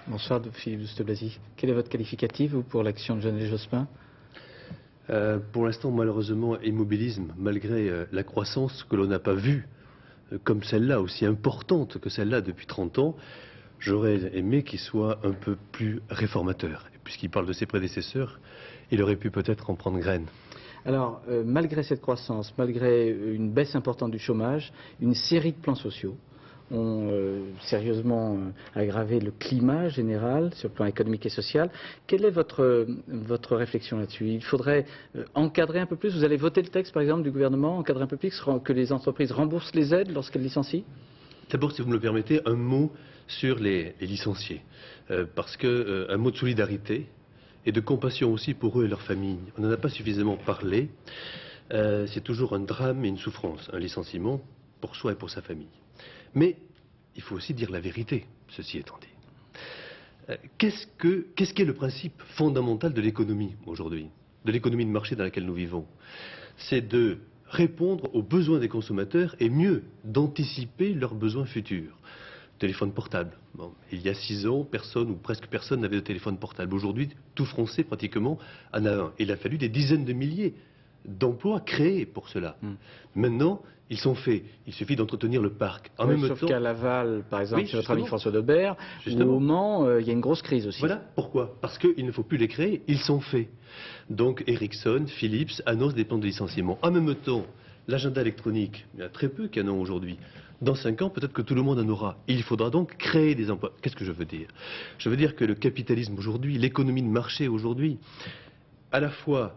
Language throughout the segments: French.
Bonsoir Philippe Douste-Blazy. Quel est votre qualificatif vous, pour l'action de Lionel Jospin? Pour l'instant, malheureusement, immobilisme, malgré la croissance que l'on n'a pas vue, comme celle-là, aussi importante que celle-là depuis 30 ans, j'aurais aimé qu'il soit un peu plus réformateur. Et puisqu'il parle de ses prédécesseurs, il aurait pu peut-être en prendre graine. Alors, malgré cette croissance, malgré une baisse importante du chômage, une série de plans sociaux ont sérieusement aggravé le climat général sur le plan économique et social. Quelle est votre réflexion là-dessus? Il faudrait encadrer un peu plus. Vous allez voter le texte, par exemple, du gouvernement, encadrer un peu plus, que les entreprises remboursent les aides lorsqu'elles licencient? D'abord, si vous me le permettez, un mot sur les licenciés. Parce que un mot de solidarité et de compassion aussi pour eux et leurs familles. On n'en a pas suffisamment parlé. C'est toujours un drame et une souffrance, un licenciement pour soi et pour sa famille. Mais il faut aussi dire la vérité, ceci étant dit. Qu'est-ce qu'est le principe fondamental de l'économie aujourd'hui, de l'économie de marché dans laquelle nous vivons? C'est de répondre aux besoins des consommateurs et mieux, d'anticiper leurs besoins futurs. Téléphone portable. Bon, il y a 6 ans, personne ou presque personne n'avait de téléphone portable. Aujourd'hui, tout Français pratiquement en a un. Il a fallu des dizaines de milliers d'emplois créés pour cela. Maintenant, ils sont faits. Il suffit d'entretenir le parc. Sauf qu'à Laval, par exemple, oui, chez votre ami François Daubert, ou au Mans, il y a une grosse crise aussi. Voilà pourquoi. Parce qu'il ne faut plus les créer, ils sont faits. Donc Ericsson, Philips annoncent des plans de licenciement. En même temps, l'agenda électronique, il y a très peu qui en ont aujourd'hui. Dans 5 ans, peut-être que tout le monde en aura. Il faudra donc créer des emplois. Qu'est-ce que je veux dire? Je veux dire que le capitalisme aujourd'hui, l'économie de marché aujourd'hui, à la fois,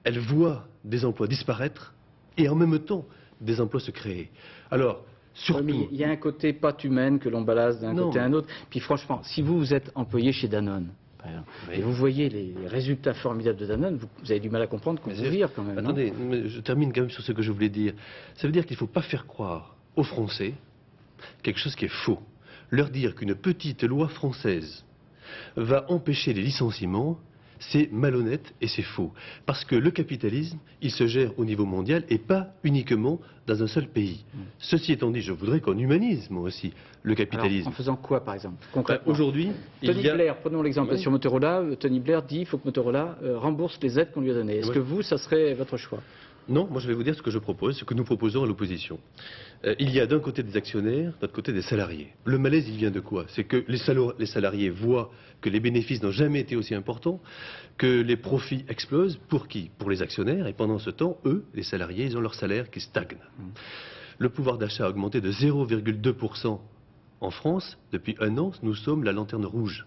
elle voit des emplois disparaître et en même temps, des emplois se créer. Alors, surtout... Oui, il y a un côté patte humaine que l'on balance d'un côté à un autre. Puis franchement, si vous êtes employé chez Danone, par exemple, et vous voyez les résultats formidables de Danone, vous avez du mal à comprendre qu'on vous vire quand même. Attendez, mais je termine quand même sur ce que je voulais dire. Ça veut dire qu'il ne faut pas faire croire aux Français quelque chose qui est faux. Leur dire qu'une petite loi française va empêcher les licenciements, c'est malhonnête et c'est faux. Parce que le capitalisme, il se gère au niveau mondial et pas uniquement dans un seul pays. Ceci étant dit, je voudrais qu'on humanise, moi aussi, le capitalisme. Alors, en faisant quoi, par exemple, concrètement? Aujourd'hui, Tony Blair, prenons l'exemple sur Motorola. Tony Blair dit qu'il faut que Motorola rembourse les aides qu'on lui a données. Est-ce que vous, ça serait votre choix? Non, moi je vais vous dire ce que je propose, ce que nous proposons à l'opposition. Il y a d'un côté des actionnaires, de l'autre côté des salariés. Le malaise, il vient de quoi? C'est que les salariés voient que les bénéfices n'ont jamais été aussi importants, que les profits explosent. Pour qui? Pour les actionnaires. Et pendant ce temps, eux, les salariés, ils ont leur salaire qui stagne. Le pouvoir d'achat a augmenté de 0,2% en France. Depuis 1 an, nous sommes la lanterne rouge.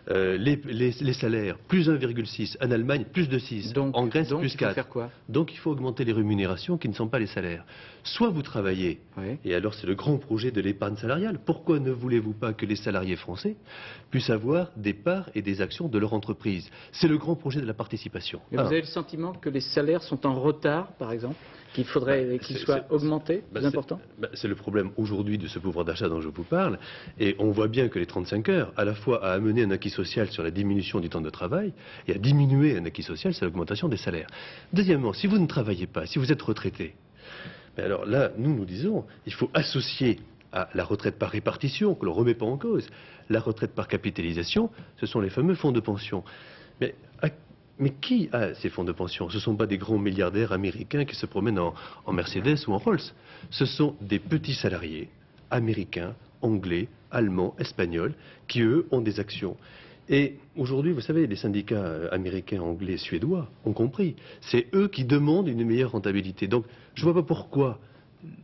Les salaires, plus 1,6, en Allemagne, plus de 6, en Grèce, plus 4. Il faut faire quoi? Donc il faut augmenter les rémunérations qui ne sont pas les salaires. Soit vous travaillez, et alors c'est le grand projet de l'épargne salariale. Pourquoi ne voulez-vous pas que les salariés français puissent avoir des parts et des actions de leur entreprise? C'est le grand projet de la participation. Mais vous avez le sentiment que les salaires sont en retard, par exemple, qu'il faudrait qu'ils soient augmentés, plus importants? C'est le problème aujourd'hui de ce pouvoir d'achat dont je vous parle. Et on voit bien que les 35 heures, à la fois à amener un acquis social sur la diminution du temps de travail, et à diminuer un acquis social sur l'augmentation des salaires. Deuxièmement, si vous ne travaillez pas, si vous êtes retraité, alors là, nous disons, il faut associer à la retraite par répartition, que l'on ne remet pas en cause, la retraite par capitalisation, ce sont les fameux fonds de pension. Mais qui a ces fonds de pension? Ce ne sont pas des grands milliardaires américains qui se promènent en Mercedes ou en Rolls. Ce sont des petits salariés américains, anglais, allemands, espagnols, qui eux ont des actions. Et aujourd'hui, vous savez, les syndicats américains, anglais, suédois ont compris. C'est eux qui demandent une meilleure rentabilité. Donc, je ne vois pas pourquoi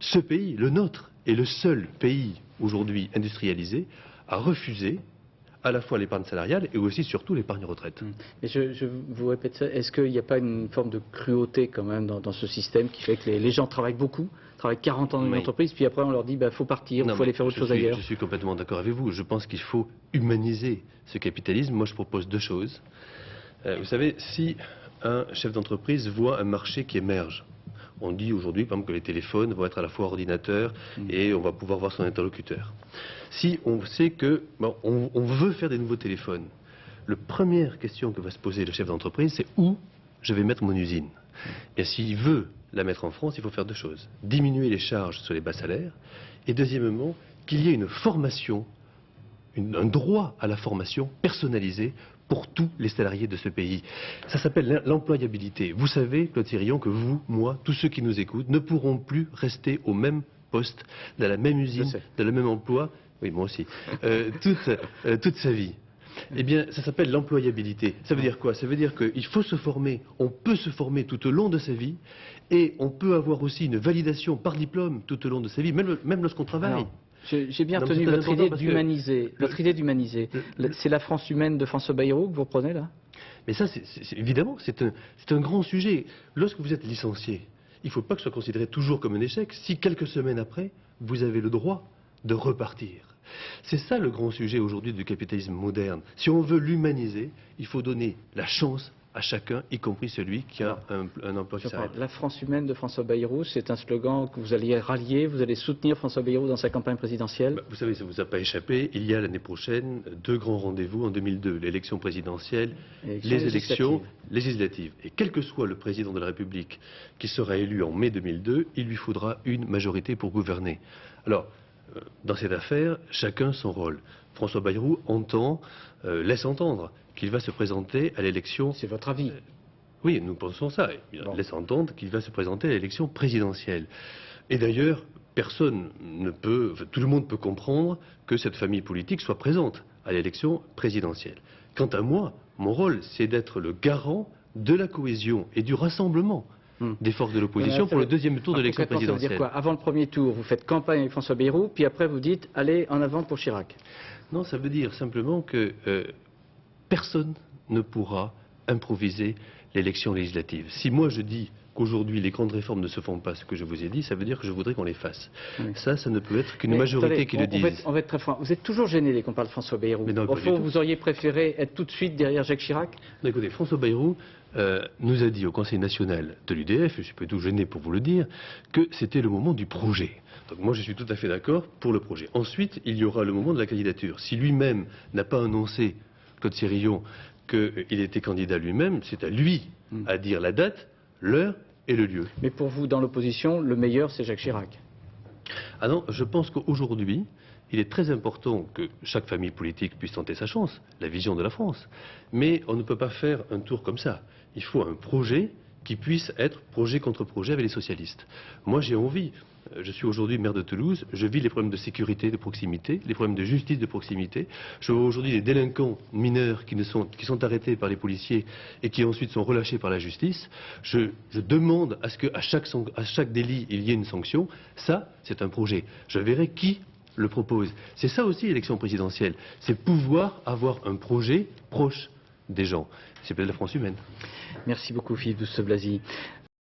ce pays, le nôtre, est le seul pays aujourd'hui industrialisé à refuser à la fois l'épargne salariale et aussi surtout l'épargne retraite. Mais je vous répète ça, est-ce qu'il n'y a pas une forme de cruauté quand même dans ce système qui fait que les gens travaillent beaucoup, travaillent 40 ans dans une entreprise, puis après on leur dit il faut partir, il faut aller faire autre chose ailleurs? Je suis complètement d'accord avec vous. Je pense qu'il faut humaniser ce capitalisme. Moi je propose 2 choses. Vous savez, si un chef d'entreprise voit un marché qui émerge, on dit aujourd'hui, par exemple, que les téléphones vont être à la fois ordinateurs et on va pouvoir voir son interlocuteur. Si on sait que on veut faire des nouveaux téléphones, la première question que va se poser le chef d'entreprise, c'est où je vais mettre mon usine. Et s'il veut la mettre en France, il faut faire 2 choses. Diminuer les charges sur les bas salaires et deuxièmement, qu'il y ait une formation un droit à la formation personnalisé pour tous les salariés de ce pays. Ça s'appelle l'employabilité. Vous savez, Claude Sérillon, que vous, moi, tous ceux qui nous écoutent, ne pourront plus rester au même poste, dans la même usine, dans le même emploi, oui, moi aussi, toute sa vie. Eh bien, ça s'appelle l'employabilité. Ça veut dire quoi? Ça veut dire qu'il faut se former, on peut se former tout au long de sa vie, et on peut avoir aussi une validation par diplôme tout au long de sa vie, même lorsqu'on travaille. Alors, j'ai bien retenu votre idée d'humaniser. Votre idée d'humaniser. C'est la France humaine de François Bayrou que vous reprenez là? Mais ça, évidemment, c'est un grand sujet. Lorsque vous êtes licencié, il ne faut pas que ce soit considéré toujours comme un échec si quelques semaines après, vous avez le droit de repartir. C'est ça le grand sujet aujourd'hui du capitalisme moderne. Si on veut l'humaniser, il faut donner la chance à chacun, y compris celui qui a un emploi qui s'arrête. La France humaine de François Bayrou, c'est un slogan que vous alliez rallier, vous allez soutenir François Bayrou dans sa campagne présidentielle? Vous savez, ça ne vous a pas échappé, il y a l'année prochaine 2 grands rendez-vous en 2002, l'élection présidentielle, les élections législatives. Et quel que soit le président de la République qui sera élu en mai 2002, il lui faudra une majorité pour gouverner. Alors, dans cette affaire, chacun son rôle. François Bayrou laisse entendre qu'il va se présenter à l'élection... C'est votre avis? Oui, nous pensons ça. Il laisse entendre qu'il va se présenter à l'élection présidentielle. Et d'ailleurs, tout le monde peut comprendre que cette famille politique soit présente à l'élection présidentielle. Quant à moi, mon rôle, c'est d'être le garant de la cohésion et du rassemblement des forces de l'opposition pour le deuxième tour de l'élection présidentielle. Ça veut dire quoi? Avant le premier tour, vous faites campagne avec François Bayrou, puis après vous dites « allez, en avant pour Chirac ». Non, ça veut dire simplement que personne ne pourra improviser l'élection législative. Si moi je dis qu'aujourd'hui les grandes réformes ne se font pas, ce que je vous ai dit, ça veut dire que je voudrais qu'on les fasse. Oui. Ça ne peut être qu'une majorité qui le dise. On va être très franc. Vous êtes toujours gêné dès qu'on parle de François Bayrou. Au fond, vous auriez préféré être tout de suite derrière Jacques Chirac? Non, écoutez, François Bayrou nous a dit au Conseil national de l'UDF, je suis pas tout gêné pour vous le dire, que c'était le moment du projet. Donc moi je suis tout à fait d'accord pour le projet. Ensuite, il y aura le moment de la candidature. Si lui-même n'a pas annoncé, Claude Sérillon, qu'il était candidat lui-même, c'est à lui à dire la date, l'heure et le lieu. Mais pour vous, dans l'opposition, le meilleur, c'est Jacques Chirac? Ah non, je pense qu'aujourd'hui, il est très important que chaque famille politique puisse tenter sa chance, la vision de la France. Mais on ne peut pas faire un tour comme ça. Il faut un projet qui puisse être projet contre projet avec les socialistes. Moi, j'ai envie. Je suis aujourd'hui maire de Toulouse, je vis les problèmes de sécurité de proximité, les problèmes de justice de proximité. Je vois aujourd'hui des délinquants mineurs qui sont arrêtés par les policiers et qui ensuite sont relâchés par la justice. Je demande à ce qu'à chaque délit, il y ait une sanction. Ça, c'est un projet. Je verrai qui le propose. C'est ça aussi l'élection présidentielle. C'est pouvoir avoir un projet proche des gens. C'est peut-être la France humaine. Merci beaucoup, Philippe Douste-Blazy.